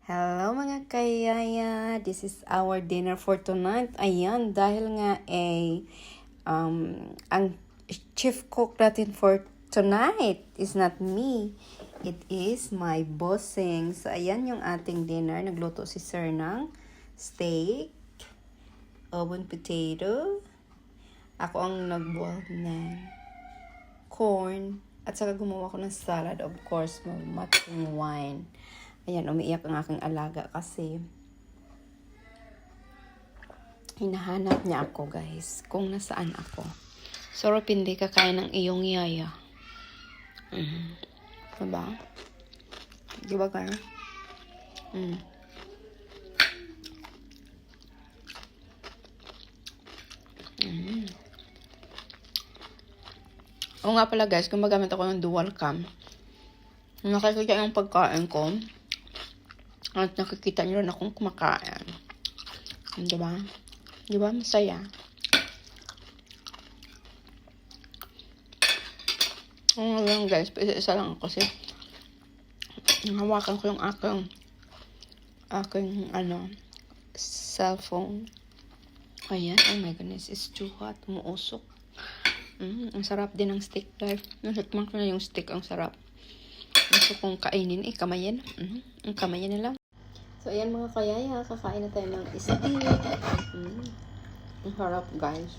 Hello mga kayaya, this is our dinner for tonight. Ayan, dahil nga ang chief cook natin for tonight is not me. It is my bossing. So ayan yung ating dinner. Nagluto si sir ng steak, oven potato. Ako ang nagboil ng corn. At saka gumawa ko ng salad, of course, matching wine. Ayan, umiiyak ang aking alaga kasi hinahanap niya ako, guys, kung nasaan ako. Sarap hindi kakain ng iyong yaya. Diba? Diba, kaya? Oo nga pala, guys, gumagamit ako ng dual cam. Nakikita yung pagkain ko. At nakikita nyo rin akong kumakain. Diba? Diba? Masaya. Lang guys, isa lang ako kasi hawakan ko yung aking cellphone. Ayan, oh my goodness, it's too hot. Umuusok. Ang sarap din ng steak, guys. Nasikman ko na yung steak, ang sarap. Gusto kong kainin, kamayin. Ang kamayin nila. So, ayan mga kayaya, kakain na tayo ng steak. Ang harap, guys.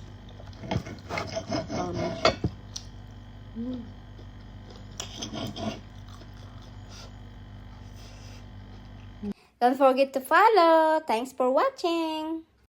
Don't forget to follow. Thanks for watching.